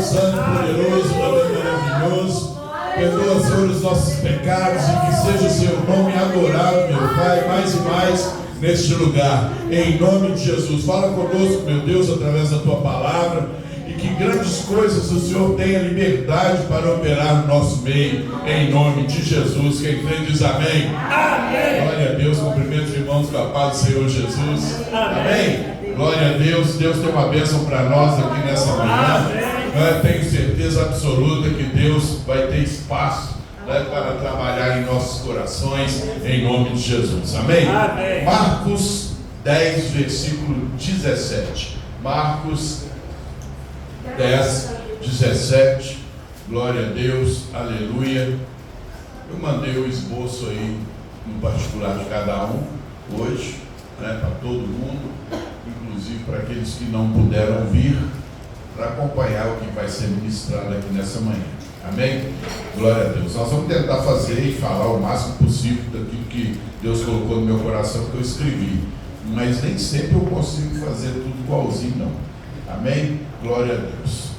Santo, poderoso, maravilhoso. Perdoa, Senhor, os nossos pecados e que seja o seu nome adorado, meu Pai, mais e mais neste lugar. Em nome de Jesus. Fala conosco, meu Deus, através da tua palavra. E que grandes coisas o Senhor tenha liberdade para operar no nosso meio. Em nome de Jesus. Quem crê diz amém. Amém. Glória a Deus. Cumprimento os irmãos com a paz do Senhor Jesus. Amém. Glória a Deus. Deus tem uma bênção para nós aqui nessa manhã. Eu tenho certeza absoluta que Deus vai ter espaço para trabalhar em nossos corações, em nome de Jesus. Amém? Amém. Marcos 10, versículo 17. Marcos 10, 17. Glória a Deus. Aleluia. Eu mandei o esboço aí, no particular de cada um, hoje, para todo mundo, inclusive para aqueles que não puderam vir, para acompanhar o que vai ser ministrado aqui nessa manhã. Amém? Glória a Deus. Nós vamos tentar fazer e falar o máximo possível daquilo que Deus colocou no meu coração, que eu escrevi. Mas nem sempre eu consigo fazer tudo igualzinho, não. Amém? Glória a Deus.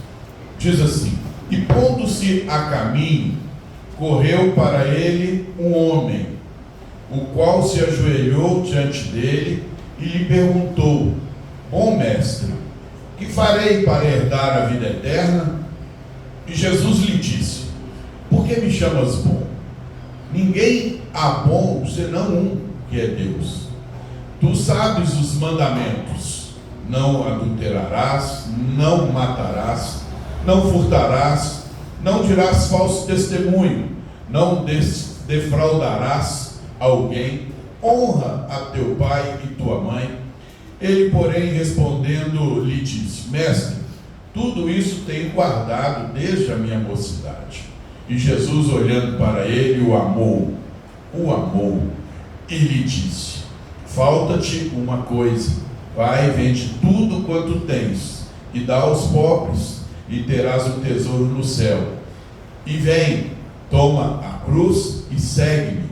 Diz assim: e pondo-se a caminho, correu para ele um homem, o qual se ajoelhou diante dele e lhe perguntou: bom mestre, que farei para herdar a vida eterna? E Jesus lhe disse: por que me chamas bom? Ninguém há bom senão um, que é Deus. Tu sabes os mandamentos: não adulterarás, não matarás, não furtarás, não dirás falso testemunho, não defraudarás alguém, honra a teu pai e tua mãe. Ele, porém, respondendo, lhe disse: mestre, tudo isso tenho guardado desde a minha mocidade. E Jesus, olhando para ele, o amou e lhe disse: falta-te uma coisa, vai, vende tudo quanto tens e dá aos pobres, e terás um tesouro no céu. E vem, toma a cruz e segue-me.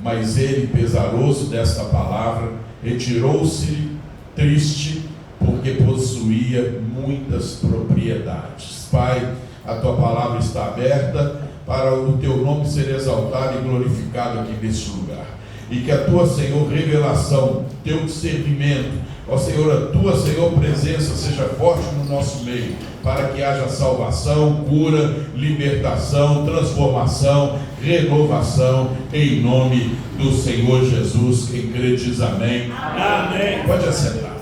Mas ele, pesaroso desta palavra, retirou-se triste, porque possuía muitas propriedades. Pai, a tua palavra está aberta para o teu nome ser exaltado e glorificado aqui neste lugar. E que a tua, Senhor, revelação, teu discernimento, ó Senhor, a tua, Senhor, presença seja forte no nosso meio, para que haja salvação, cura, libertação, transformação, renovação, em nome do Senhor Jesus. Quem crê diz amém. Amém. Pode assentar.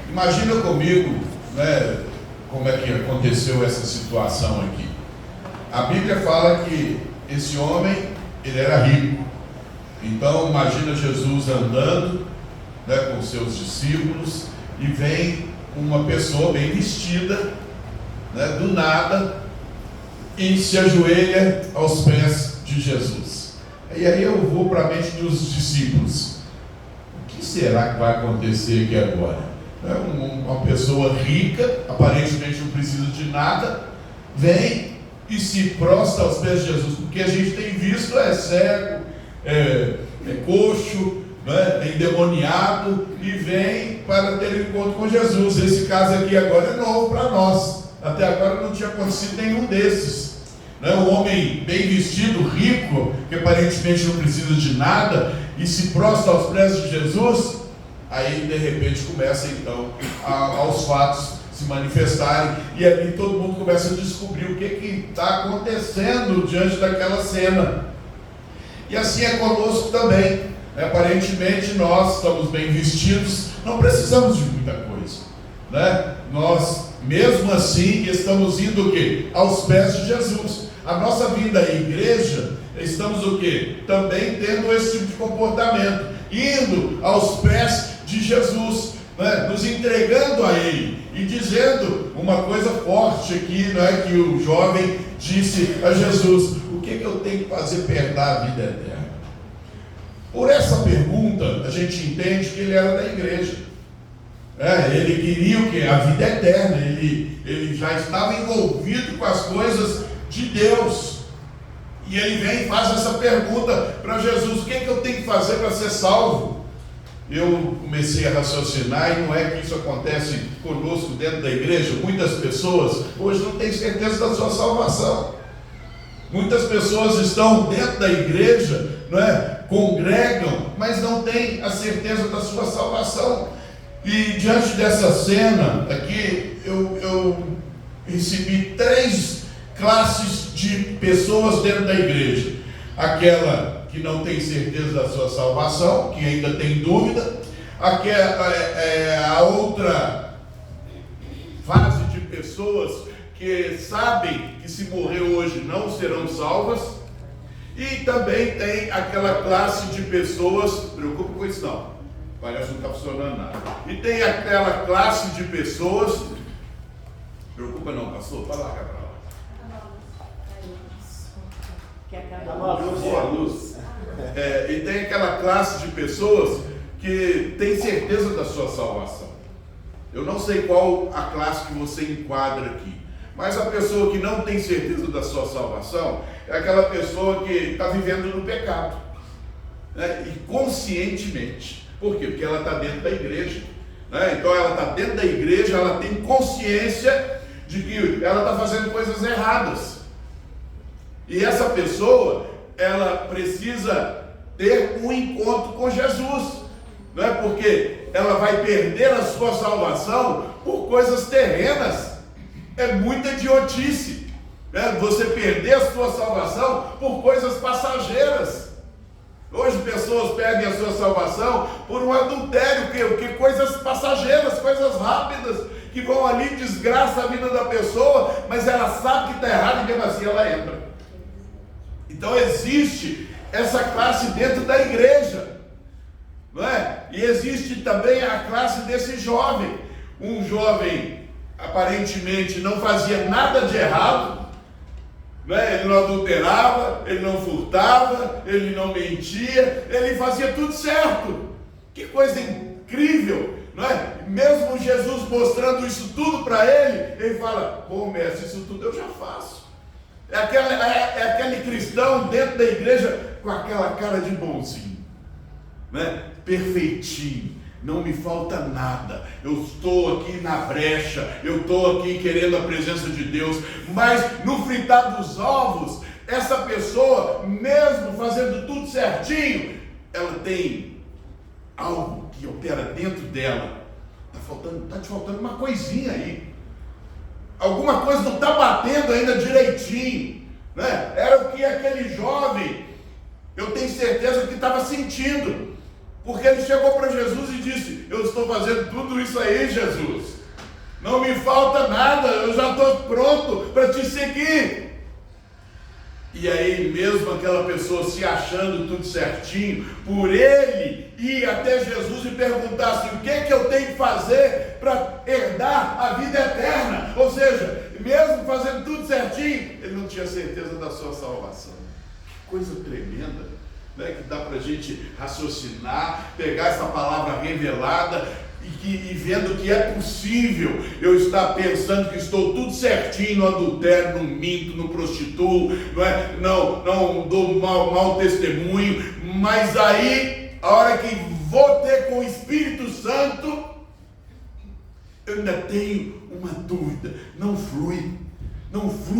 Imagina comigo, como é que aconteceu essa situação aqui. A Bíblia fala que esse homem, ele era rico. Então imagina Jesus andando, com seus discípulos, e vem uma pessoa bem vestida, do nada, e se ajoelha aos pés de Jesus. E aí eu vou para a mente dos discípulos: o que será que vai acontecer aqui agora? Uma pessoa rica, aparentemente não precisa de nada, vem e se prostra aos pés de Jesus. Porque a gente tem visto é cego, é coxo, é endemoniado, e vem para ter um encontro com Jesus. Esse caso aqui agora é novo para nós. Até agora não tinha acontecido nenhum desses. Um homem bem vestido, rico, que aparentemente não precisa de nada, e se prostra aos pés de Jesus. Aí de repente começa então aos fatos se manifestarem, e ali todo mundo começa a descobrir o que está acontecendo diante daquela cena. E assim é conosco também. Aparentemente nós estamos bem vestidos, não precisamos de muita coisa, Nós mesmo assim estamos indo o quê? Aos pés de Jesus. A nossa vida à igreja, estamos o quê? Também tendo esse tipo de comportamento, indo aos pés de Jesus, nos entregando a Ele, e dizendo uma coisa forte aqui, que o jovem disse a Jesus: o que eu tenho que fazer para herdar a vida eterna? Por essa pergunta, a gente entende que ele era da igreja. Ele queria o quê? A vida eterna. Ele já estava envolvido com as coisas de Deus. E ele vem e faz essa pergunta para Jesus: o que eu tenho que fazer para ser salvo? eu comecei a raciocinar, e não é que isso acontece conosco dentro da igreja. Muitas pessoas hoje não têm certeza da sua salvação. Muitas pessoas estão dentro da igreja, não é? Congregam, mas não têm a certeza da sua salvação. E diante dessa cena aqui, eu recebi 3 classes de pessoas dentro da igreja: aquela que não tem certeza da sua salvação, que ainda tem dúvida; a outra fase de pessoas que sabem que se morrer hoje não serão salvas; e também tem aquela classe de pessoas, não se preocupe com isso não, parece que não está funcionando nada, e tem aquela classe de pessoas, preocupa não, pastor, vai lá, Cabral. Boa luz. E tem aquela classe de pessoas que tem certeza da sua salvação. Eu não sei qual a classe que você enquadra aqui, mas a pessoa que não tem certeza da sua salvação é aquela pessoa que está vivendo no pecado, né? E conscientemente. Por quê? Porque ela está dentro da igreja, né? Então ela está dentro da igreja, ela tem consciência de que ela está fazendo coisas erradas. E essa pessoa, ela precisa ter um encontro com Jesus, não é? Porque ela vai perder a sua salvação por coisas terrenas. É muita idiotice, né? Você perder a sua salvação por coisas passageiras. Hoje pessoas perdem a sua salvação por um adultério, que coisas passageiras, coisas rápidas, que vão ali, desgraça a vida da pessoa, mas ela sabe que está errado e mesmo assim ela entra. Então existe essa classe dentro da igreja, não é? E existe também a classe desse jovem. Um jovem aparentemente não fazia nada de errado, né? Ele não adulterava, ele não furtava, ele não mentia, ele fazia tudo certo. Que coisa incrível, não é? Mesmo Jesus mostrando isso tudo para ele, ele fala: pô, mestre, isso tudo eu já faço. É aquele cristão dentro da igreja com aquela cara de bonzinho, né? Perfeitinho, não me falta nada, eu estou aqui na brecha, eu estou aqui querendo a presença de Deus. Mas no fritar dos ovos, essa pessoa, mesmo fazendo tudo certinho, ela tem algo que opera dentro dela. Está te faltando uma coisinha aí. Alguma coisa não está batendo ainda direitinho, né? Era o que aquele jovem, eu tenho certeza que estava sentindo, porque ele chegou para Jesus e disse: eu estou fazendo tudo isso aí, Jesus, não me falta nada, eu já estou pronto para te seguir. E aí mesmo aquela pessoa se achando tudo certinho, por ele ir até Jesus e perguntar assim: o que é que eu tenho que fazer para herdar a vida eterna? Ou seja, mesmo fazendo tudo certinho, ele não tinha certeza da sua salvação. Que coisa tremenda, né? Que dá para a gente raciocinar, pegar essa palavra revelada e vendo que é possível eu estar pensando que estou tudo certinho no adultério, no minto, no prostituo, não dou mau testemunho, mas aí, a hora que vou ter com o Espírito Santo, eu ainda tenho uma dúvida: não flui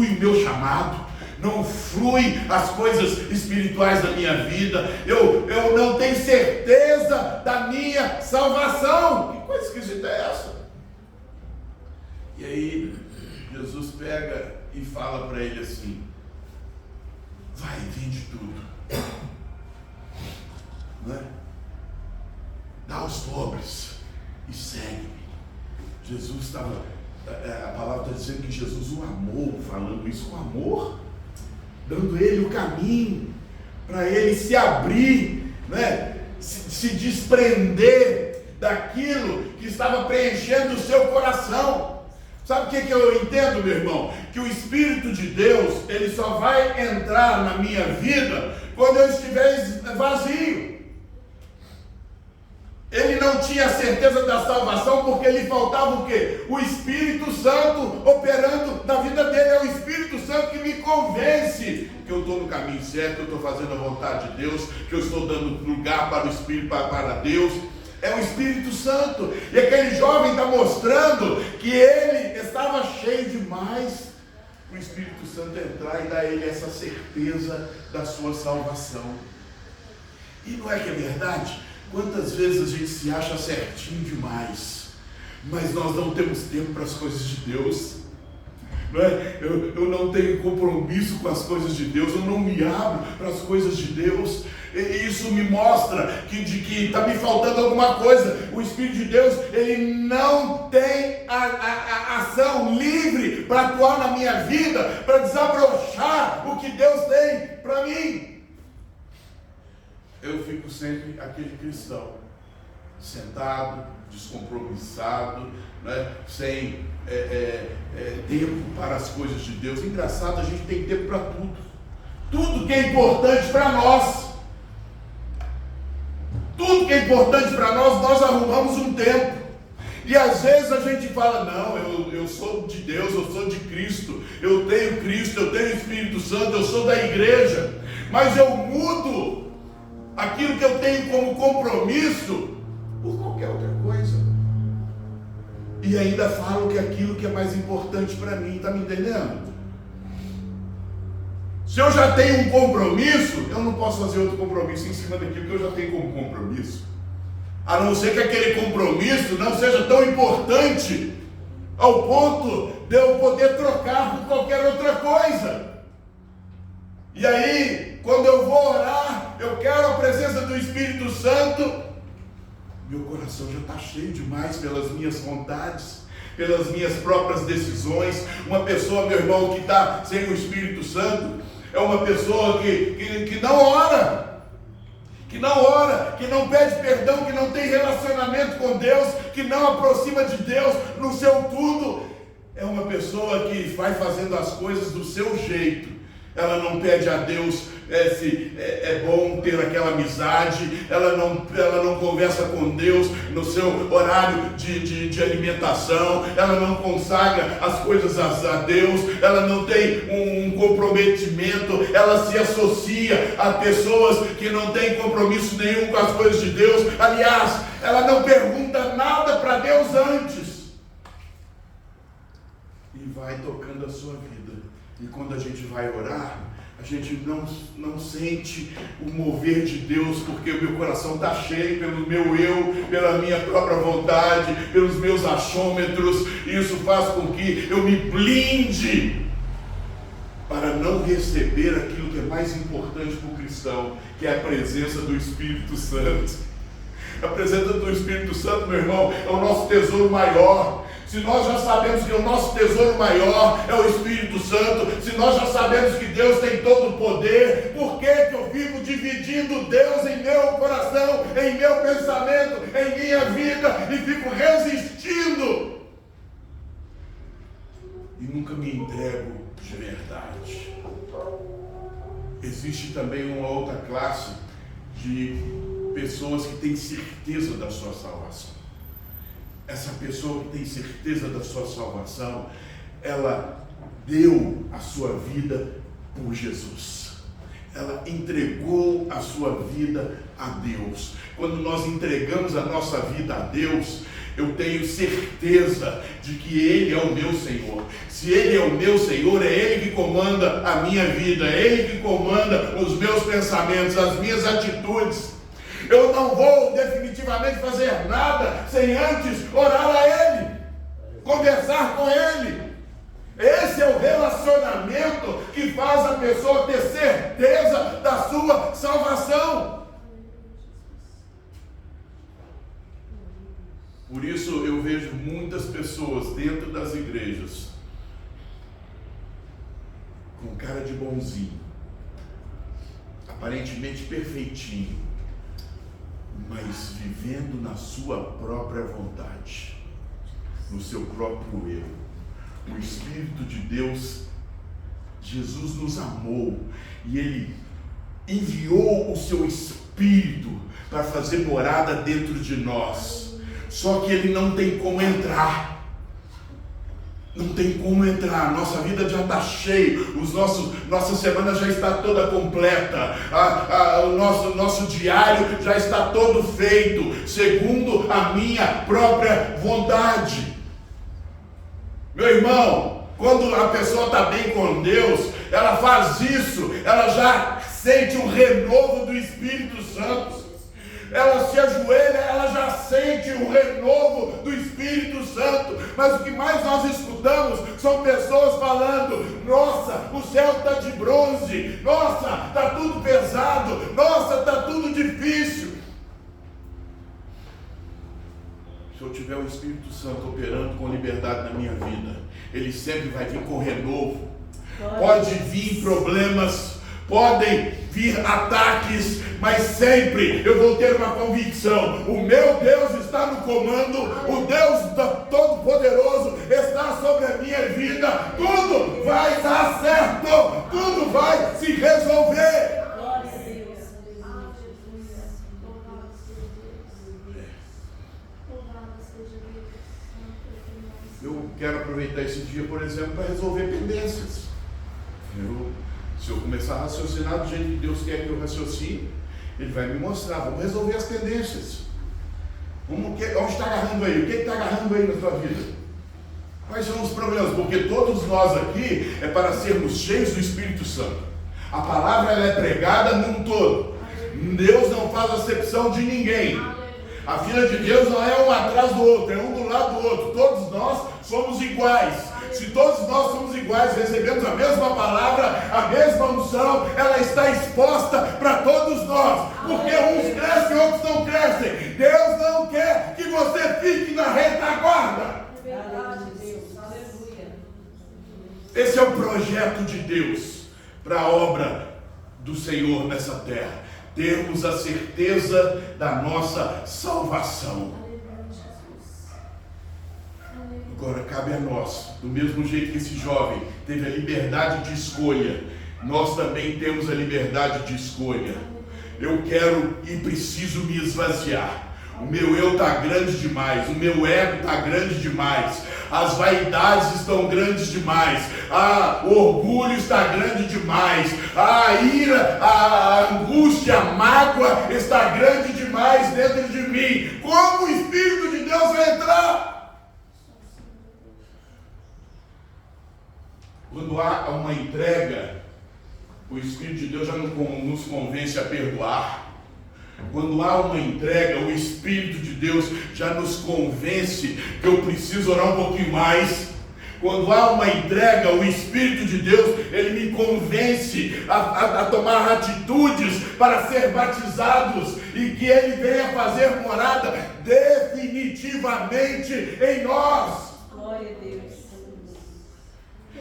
o meu chamado, não flui as coisas espirituais da minha vida, eu não tenho certeza da minha salvação. Que coisa esquisita é essa? E aí Jesus pega e fala para ele assim: vai, vende tudo, não é? Dá aos pobres e segue-me. Jesus estava, a palavra está dizendo que Jesus o amou, falando isso com amor, dando ele o caminho para ele se abrir, né? se desprender daquilo que estava preenchendo o seu coração. Sabe o que eu entendo, meu irmão? Que o Espírito de Deus, ele só vai entrar na minha vida quando eu estiver vazio. Ele não tinha certeza da salvação porque lhe faltava o quê? O Espírito Santo operando na vida dele. É o Espírito Santo que me convence que eu estou no caminho certo, que eu estou fazendo a vontade de Deus, que eu estou dando lugar para o Espírito, para Deus. É o Espírito Santo. E aquele jovem está mostrando que ele estava cheio demais. O Espírito Santo entrar e dar a ele essa certeza da sua salvação. E não é que é verdade? Quantas vezes a gente se acha certinho demais, mas nós não temos tempo para as coisas de Deus. Não é? Eu não tenho compromisso com as coisas de Deus, eu não me abro para as coisas de Deus. E isso me mostra que está me faltando alguma coisa. O Espírito de Deus, ele não tem a ação livre para atuar na minha vida, para desabrochar o que Deus tem para mim. Eu fico sempre aquele cristão, sentado, descompromissado, né? Sem tempo para as coisas de Deus. Engraçado, a gente tem tempo para tudo. Tudo que é importante para nós. Tudo que é importante para nós, nós arrumamos um tempo. E às vezes a gente fala, não, eu sou de Deus, eu sou de Cristo, eu tenho Cristo, eu tenho o Espírito Santo, eu sou da igreja, mas eu mudo aquilo que eu tenho como compromisso por qualquer outra coisa. E ainda falo que aquilo que é mais importante para mim, está me entendendo? Se eu já tenho um compromisso, eu não posso fazer outro compromisso em cima daquilo que eu já tenho como compromisso. A não ser que aquele compromisso não seja tão importante ao ponto de eu poder trocar por qualquer outra coisa. E aí, quando eu vou orar, eu quero a presença do Espírito Santo, meu coração já está cheio demais pelas minhas vontades, pelas minhas próprias decisões. Uma pessoa, meu irmão, que está sem o Espírito Santo, é uma pessoa que não ora, que não pede perdão, que não tem relacionamento com Deus, que não aproxima de Deus no seu tudo. É uma pessoa que vai fazendo as coisas do seu jeito. Ela não pede a Deus se é bom ter aquela amizade, ela não conversa com Deus no seu horário de alimentação, ela não consagra as coisas a Deus, ela não tem um comprometimento, ela se associa a pessoas que não têm compromisso nenhum com as coisas de Deus. Aliás, ela não pergunta nada para Deus antes e vai tocando a sua vida. E quando a gente vai orar, a gente não sente o mover de Deus, porque o meu coração está cheio pelo meu eu, pela minha própria vontade, pelos meus achômetros. E isso faz com que eu me blinde para não receber aquilo que é mais importante para o cristão, que é a presença do Espírito Santo. A presença do Espírito Santo, meu irmão, é o nosso tesouro maior. Se nós já sabemos que o nosso tesouro maior é o Espírito Santo, se nós já sabemos que Deus tem todo o poder, por que eu fico dividindo Deus em meu coração, em meu pensamento, em minha vida, e fico resistindo? E nunca me entrego de verdade. Existe também uma outra classe de pessoas que têm certeza da sua salvação. Essa pessoa que tem certeza da sua salvação, ela deu a sua vida por Jesus. Ela entregou a sua vida a Deus. Quando nós entregamos a nossa vida a Deus, eu tenho certeza de que Ele é o meu Senhor. Se Ele é o meu Senhor, é Ele que comanda a minha vida, é Ele que comanda os meus pensamentos, as minhas atitudes. Eu não vou definitivamente fazer nada sem antes orar a Ele, conversar com Ele. Esse é o relacionamento que faz a pessoa ter certeza da sua salvação. Por isso eu vejo muitas pessoas dentro das igrejas com cara de bonzinho, aparentemente perfeitinho, mas vivendo na sua própria vontade, no seu próprio eu. O Espírito de Deus, Jesus nos amou e Ele enviou o seu Espírito para fazer morada dentro de nós. Só que Ele não tem como entrar. Não tem como entrar, nossa vida já está cheia, nossa semana já está toda completa, o nosso diário já está todo feito, segundo a minha própria vontade. Meu irmão, quando a pessoa está bem com Deus, ela faz isso, ela já sente o renovo do Espírito Santo. Ela se ajoelha, ela já sente o renovo do Espírito Santo. Mas o que mais nós escutamos são pessoas falando: nossa, o céu está de bronze, nossa, está tudo pesado, nossa, está tudo difícil. Se eu tiver o Espírito Santo operando com liberdade na minha vida, ele sempre vai vir com renovo. Pode vir problemas, podem vir ataques, mas sempre eu vou ter uma convicção: o meu Deus está no comando, o Deus Todo-Poderoso está sobre a minha vida, tudo vai dar certo, tudo vai se resolver. Eu quero aproveitar esse dia, por exemplo, para resolver pendências. Se eu começar a raciocinar do jeito que Deus quer que eu raciocine, Ele vai me mostrar. Vamos resolver as tendências. Onde está agarrando aí? O que está agarrando aí na sua vida? Quais são os problemas? Porque todos nós aqui é para sermos cheios do Espírito Santo. A palavra ela é pregada num todo. Deus não faz acepção de ninguém. A filha de Deus não é um atrás do outro, é um do lado do outro. Todos nós somos iguais. Se todos nós somos iguais, recebemos a mesma palavra, a mesma unção, ela está exposta para todos nós. Porque uns crescem, outros não crescem. Deus não quer que você fique na retaguarda. Esse é o projeto de Deus para a obra do Senhor nessa terra. Termos a certeza da nossa salvação. Agora cabe a nós, do mesmo jeito que esse jovem teve a liberdade de escolha, nós também temos a liberdade de escolha. Eu quero e preciso me esvaziar. O meu eu está grande demais, o meu ego está grande demais, as vaidades estão grandes demais, o orgulho está grande demais, a ira, a angústia, a mágoa está grande demais dentro de mim. Como o Espírito de Deus vai entrar? Quando há uma entrega, o Espírito de Deus já nos convence a perdoar. Quando há uma entrega, o Espírito de Deus já nos convence que eu preciso orar um pouquinho mais. Quando há uma entrega, o Espírito de Deus, ele me convence a tomar atitudes para ser batizados e que ele venha fazer morada definitivamente em nós. Glória a Deus.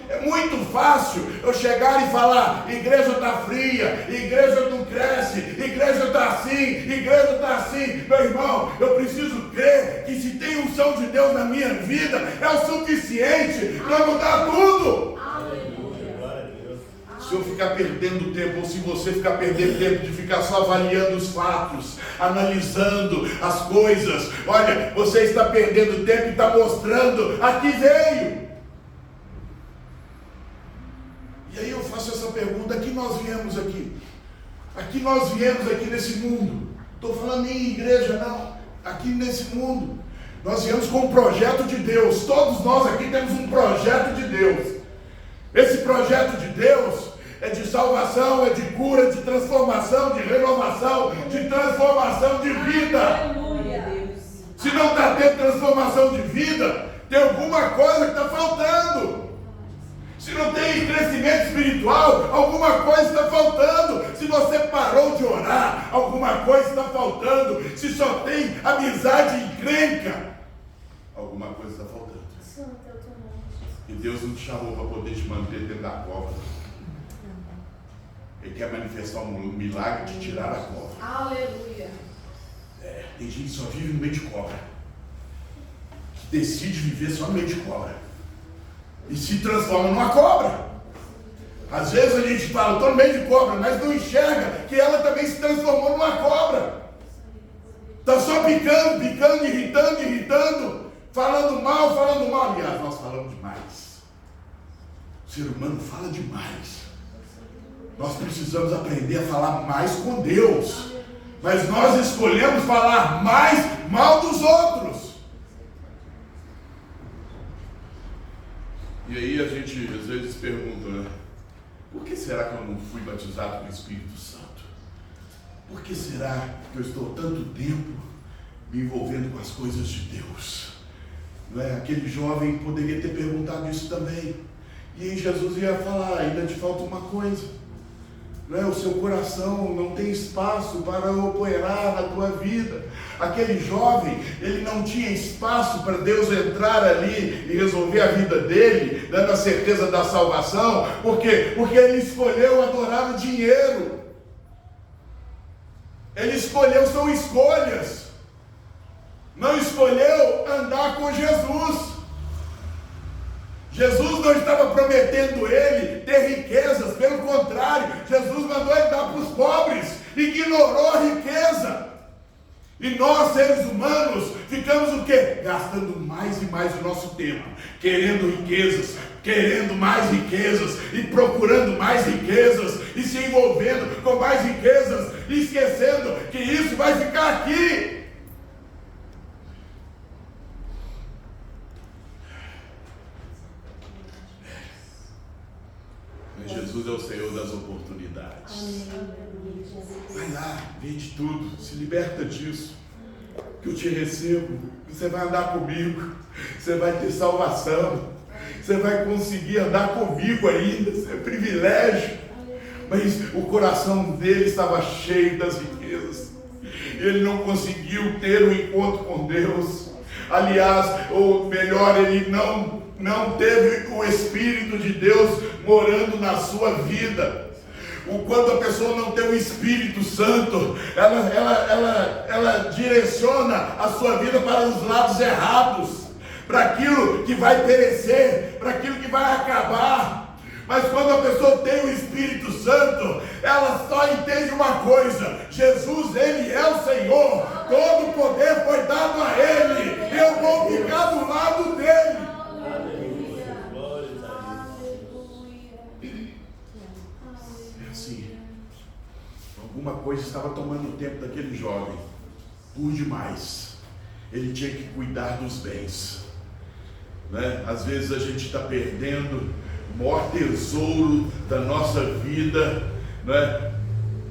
É muito fácil eu chegar e falar: igreja está fria, igreja não cresce, igreja está assim, igreja está assim. Meu irmão, eu preciso crer que se tem unção de Deus na minha vida, é o suficiente para mudar tudo. Se eu ficar perdendo tempo, ou se você ficar perdendo tempo de ficar só avaliando os fatos, analisando as coisas, olha, você está perdendo tempo e está mostrando a que veio. E aí eu faço essa pergunta: aqui nós viemos aqui? Aqui nós viemos aqui nesse mundo. Estou falando em igreja, não. Aqui nesse mundo. Nós viemos com um projeto de Deus. Todos nós aqui temos um projeto de Deus. Esse projeto de Deus é de salvação, é de cura, de transformação, de renovação, de transformação de vida. Se não está tendo transformação de vida, tem alguma coisa que está faltando. Se não tem crescimento espiritual, alguma coisa está faltando. Se você parou de orar, alguma coisa está faltando. Se só tem amizade e encrenca, alguma coisa está faltando. E Deus não te chamou para poder te manter dentro da cova. Ele quer manifestar um milagre de tirar a cova. Aleluia. Tem gente que só vive no meio de cobra, que decide viver só no meio de cobra e se transforma numa cobra. Às vezes a gente fala: estou no meio de cobra, mas não enxerga que ela também se transformou numa cobra. Está só picando, irritando, falando mal. Aliás, nós falamos demais. O ser humano fala demais. Nós precisamos aprender a falar mais com Deus. Mas nós escolhemos falar mais mal dos outros. E aí a gente às vezes pergunta, né? Por que será que eu não fui batizado com o Espírito Santo? Por que será que eu estou tanto tempo me envolvendo com as coisas de Deus? Não é? Aquele jovem poderia ter perguntado isso também. E aí Jesus ia falar, ainda te falta uma coisa. Não é? O seu coração não tem espaço para operar na tua vida. Aquele jovem, ele não tinha espaço para Deus entrar ali e resolver a vida dele, dando a certeza da salvação. Por quê? Porque ele escolheu adorar o dinheiro. Ele escolheu, são escolhas. Não escolheu andar com Jesus. Jesus não estava prometendo ele ter riquezas, pelo contrário, Jesus mandou ele dar para os pobres, ignorou a riqueza. E nós, seres humanos, ficamos o quê? Gastando mais e mais o nosso tempo, querendo riquezas, querendo mais riquezas, e procurando mais riquezas, e se envolvendo com mais riquezas, e esquecendo que isso vai ficar aqui. Jesus é o Senhor das oportunidades. Vai lá, vende tudo, se liberta disso, que eu te recebo, você vai andar comigo, você vai ter salvação, você vai conseguir andar comigo ainda, isso é privilégio. Mas o coração dele estava cheio das riquezas, ele não conseguiu ter um encontro com Deus. Aliás, ou melhor, ele não teve o Espírito de Deus morando na sua vida. Quando a pessoa não tem o Espírito Santo, ela direciona a sua vida para os lados errados, para aquilo que vai perecer, para aquilo que vai acabar. Mas quando a pessoa tem o Espírito Santo, ela só entende uma coisa: Jesus, Ele é o Senhor, todo o poder foi dado a Ele, eu vou ficar do lado dEle. Alguma coisa estava tomando o tempo daquele jovem, por demais. Ele tinha que cuidar dos bens, né? Às vezes a gente está perdendo o maior tesouro da nossa vida, né?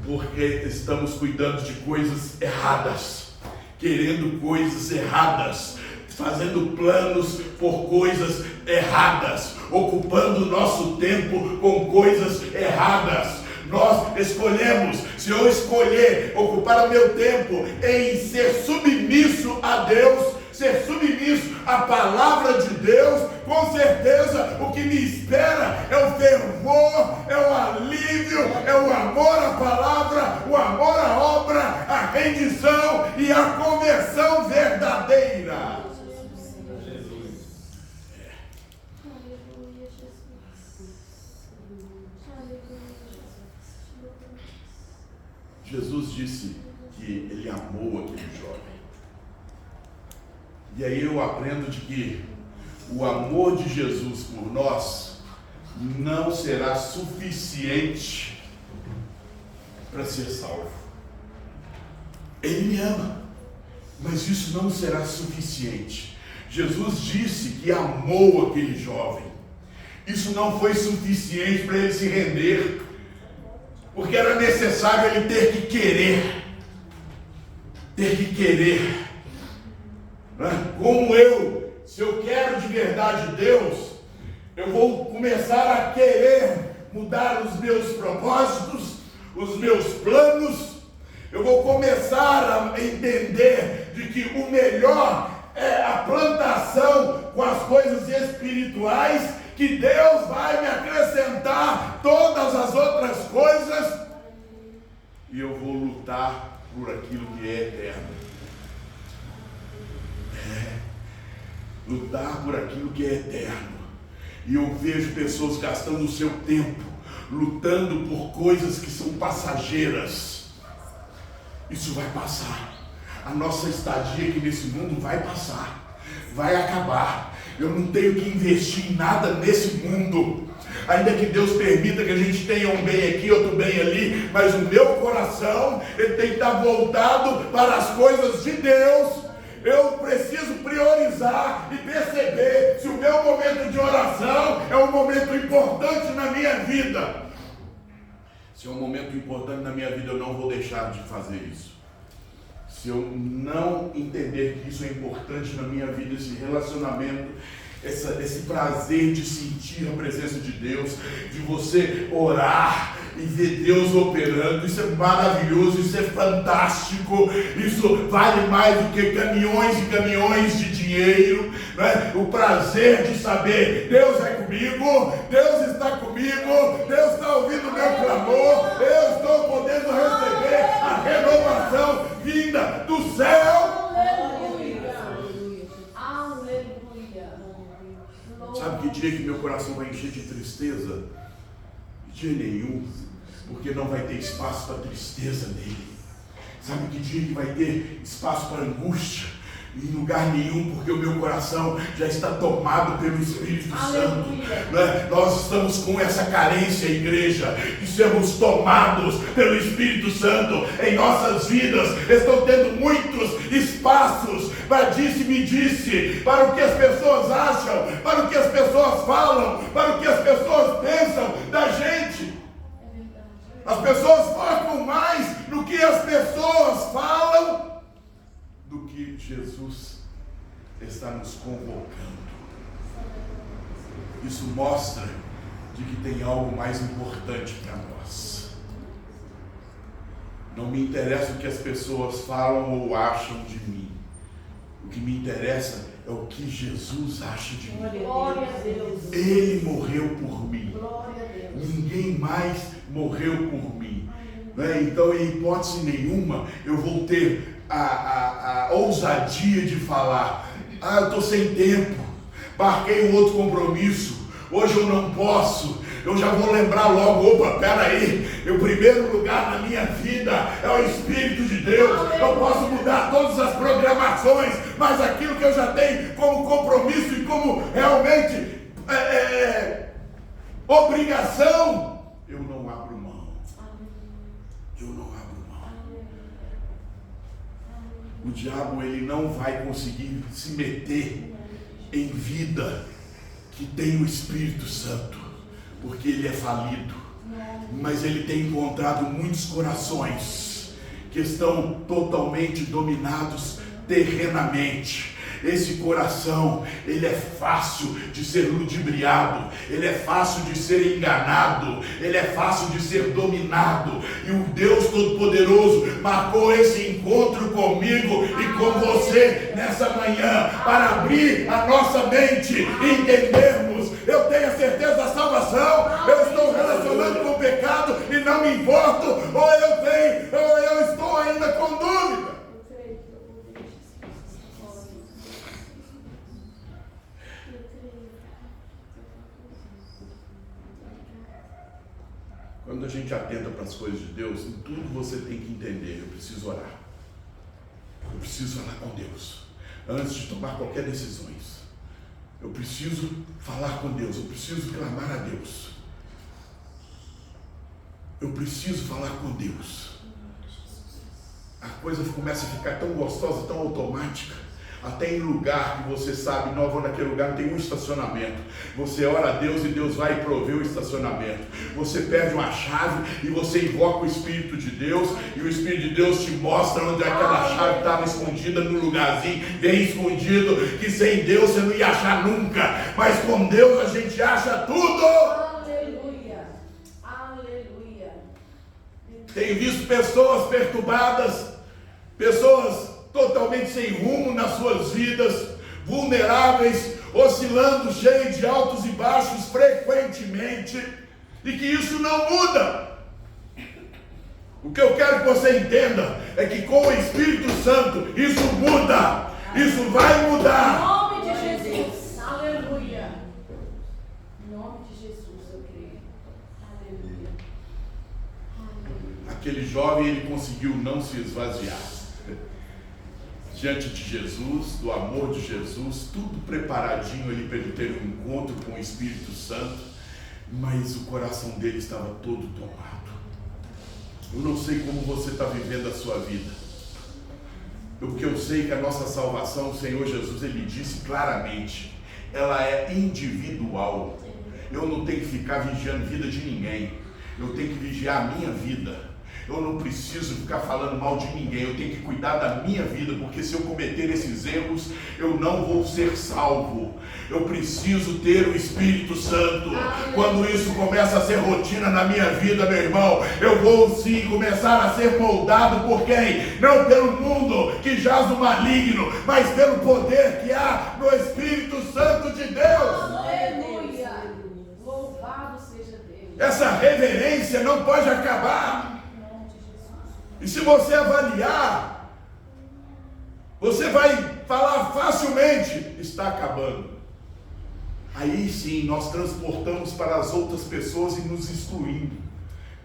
Porque estamos cuidando de coisas erradas, querendo coisas erradas, fazendo planos por coisas erradas, ocupando o nosso tempo com coisas erradas. Nós escolhemos, se eu escolher ocupar o meu tempo em ser submisso a Deus, ser submisso à palavra de Deus, com certeza o que me espera é o fervor, é o alívio, é o amor à palavra, o amor à obra, a rendição e a conversão verdadeira. Jesus disse que ele amou aquele jovem. E aí eu aprendo de que o amor de Jesus por nós não será suficiente para ser salvo. Ele me ama, mas isso não será suficiente. Jesus disse que amou aquele jovem. Isso não foi suficiente para ele se render, porque era necessário ele ter que querer. Como se eu quero de verdade Deus, eu vou começar a querer mudar os meus propósitos, os meus planos. Eu vou começar a entender de que o melhor é a plantação com as coisas espirituais, que Deus vai me acrescentar todas as outras coisas, e eu vou lutar por aquilo que é eterno. Lutar por aquilo que é eterno. E eu vejo pessoas gastando o seu tempo lutando por coisas que são passageiras. Isso vai passar. A nossa estadia aqui nesse mundo vai passar, vai acabar. Eu não tenho que investir em nada nesse mundo. Ainda que Deus permita que a gente tenha um bem aqui, outro bem ali, mas o meu coração, ele tem que estar voltado para as coisas de Deus. Eu preciso priorizar e perceber se o meu momento de oração é um momento importante na minha vida. Se é um momento importante na minha vida, eu não vou deixar de fazer isso. Se eu não entender que isso é importante na minha vida, esse relacionamento, esse prazer de sentir a presença de Deus, de você orar e ver Deus operando, isso é maravilhoso, isso é fantástico, isso vale mais do que caminhões e caminhões de dinheiro, né? O prazer de saber, Deus é comigo, Deus está comigo, Deus está ouvindo o meu clamor, eu estou podendo receber a renovação vinda do céu. Sabe que dia que meu coração vai encher de tristeza? Dia nenhum, porque não vai ter espaço para tristeza nele. Sabe que dia que vai ter espaço para angústia? Em lugar nenhum, porque o meu coração já está tomado pelo Espírito Santo. Né? Nós estamos com essa carência, igreja, de sermos tomados pelo Espírito Santo em nossas vidas. Estão tendo muitos espaços para disse-me-disse, para o que as pessoas acham, para o que as pessoas falam, para o que as pessoas pensam da gente. As pessoas focam mais no que as pessoas falam do que Jesus está nos convocando. Isso mostra de que tem algo mais importante para nós. Não me interessa o que as pessoas falam ou acham de mim. O que me interessa é o que Jesus acha de mim. Glória a Deus. Ele morreu por mim. Glória a Deus. Ninguém mais morreu por mim. Né? Então, em hipótese nenhuma, eu vou ter a ousadia de falar: eu estou sem tempo, marquei um outro compromisso, hoje eu não posso. Eu já vou lembrar logo: opa, peraí, o primeiro lugar na minha vida é o Espírito de Deus. Eu posso mudar todas as programações, mas aquilo que eu já tenho como compromisso e como realmente obrigação, eu não abro mão. Eu não abro mão. O diabo, ele não vai conseguir se meter em vida que tem o Espírito Santo, porque ele é falido. Mas ele tem encontrado muitos corações que estão totalmente dominados terrenamente. Esse coração, ele é fácil de ser ludibriado, ele é fácil de ser enganado, ele é fácil de ser dominado. E o Deus Todo-Poderoso marcou esse encontro comigo e com você nessa manhã, para abrir a nossa mente e entendermos: eu tenho a certeza da salvação, eu estou relacionando com o pecado e não me importo, ou eu estou ainda com dúvida. Quando a gente atenta para as coisas de Deus, em tudo você tem que entender: eu preciso orar, eu preciso falar com Deus antes de tomar qualquer decisão. Eu preciso falar com Deus, eu preciso clamar a Deus, eu preciso falar com Deus. A coisa começa a ficar tão gostosa, tão automática. Até em lugar que você sabe: não, vou naquele lugar, não tem um estacionamento. Você ora a Deus e Deus vai prover o estacionamento. Você perde uma chave e você invoca o Espírito de Deus, e o Espírito de Deus te mostra onde aquela chave estava escondida, num lugarzinho bem escondido, que sem Deus você não ia achar nunca, mas com Deus a gente acha tudo. Aleluia. Aleluia. Tenho visto pessoas perturbadas, pessoas totalmente sem rumo nas suas vidas, vulneráveis, oscilando, cheios de altos e baixos frequentemente, e que isso não muda. O que eu quero que você entenda é que com o Espírito Santo isso muda, isso vai mudar. Em nome de Jesus. Aleluia. Em nome de Jesus, eu creio. Aleluia. Aleluia. Aquele jovem, ele conseguiu não se esvaziar diante de Jesus, do amor de Jesus, tudo preparadinho ali para ele ter um encontro com o Espírito Santo. mas o coração dele estava todo tomado. Eu não sei como você está vivendo a sua vida. O que eu sei é que a nossa salvação, o Senhor Jesus, Ele disse claramente, ela é individual. Eu não tenho que ficar vigiando a vida de ninguém. Eu tenho que vigiar a minha vida. Eu não preciso ficar falando mal de ninguém. Eu tenho que cuidar da minha vida, porque se eu cometer esses erros, eu não vou ser salvo. Eu preciso ter o Espírito Santo. Quando isso começa a ser rotina na minha vida, meu irmão, eu vou sim começar a ser moldado por quem? Não pelo mundo que jaz no maligno, mas pelo poder que há no Espírito Santo de Deus. Aleluia. Louvado seja Deus. Essa reverência não pode acabar. E se você avaliar, você vai falar facilmente, está acabando. Aí sim, nós transportamos para as outras pessoas e nos excluindo.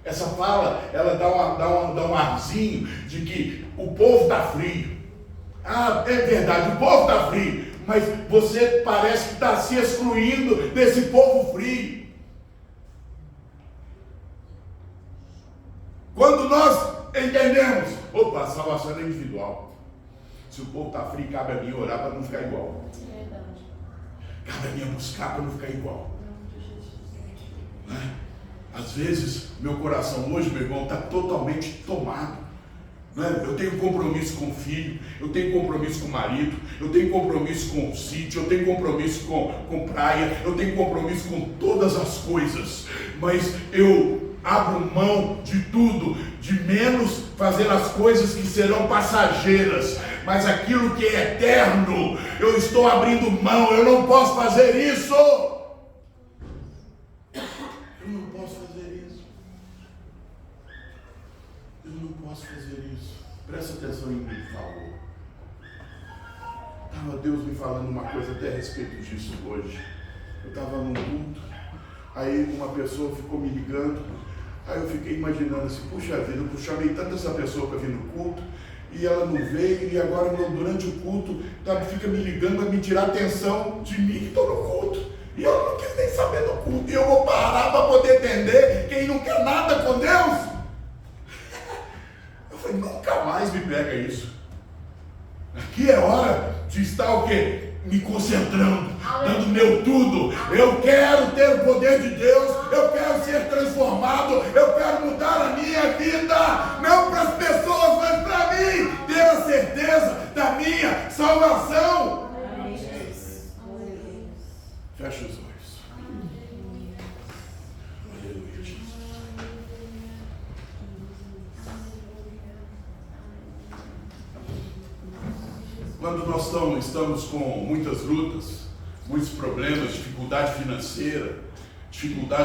Essa fala, ela dá um arzinho de que o povo está frio. Ah, é verdade, o povo está frio, mas você parece que está se excluindo desse povo frio. Quando nós entendemos, opa, a salvação é individual. Se o povo está frio, cabe a mim orar para não ficar igual. Cabe a mim buscar para não ficar igual. Né? Às vezes, meu coração hoje, meu irmão, está totalmente tomado. Né? Eu tenho compromisso com o filho, eu tenho compromisso com o marido, eu tenho compromisso com o sítio, eu tenho compromisso com praia, eu tenho compromisso com todas as coisas. Mas eu abro mão de tudo, de menos fazer as coisas que serão passageiras, mas aquilo que é eterno, eu estou abrindo mão. Eu não posso fazer isso. Eu não posso fazer isso. Eu não posso fazer isso. Presta atenção em mim, por favor. Estava Deus me falando uma coisa até a respeito disso hoje. Eu estava num culto, aí uma pessoa ficou me ligando. Aí eu fiquei imaginando assim, puxa vida, eu chamei tanto essa pessoa para vir no culto, e ela não veio, e agora durante o culto, fica me ligando para me tirar a atenção de mim que estou no culto. E eu não quis nem saber do culto, e eu vou parar para poder entender quem não quer nada com Deus. Eu falei, nunca mais me pega isso. Aqui é hora de estar o quê? Me concentrando, dando meu tudo. Eu quero ter o poder de Deus, eu quero ser transformado, eu quero mudar a minha vida, não para as pessoas, mas para mim, ter a certeza da minha salvação. Fecha os olhos. Aleluia, Jesus. Quando nós estamos com muitas lutas, muitos problemas, dificuldade financeira, dificuldade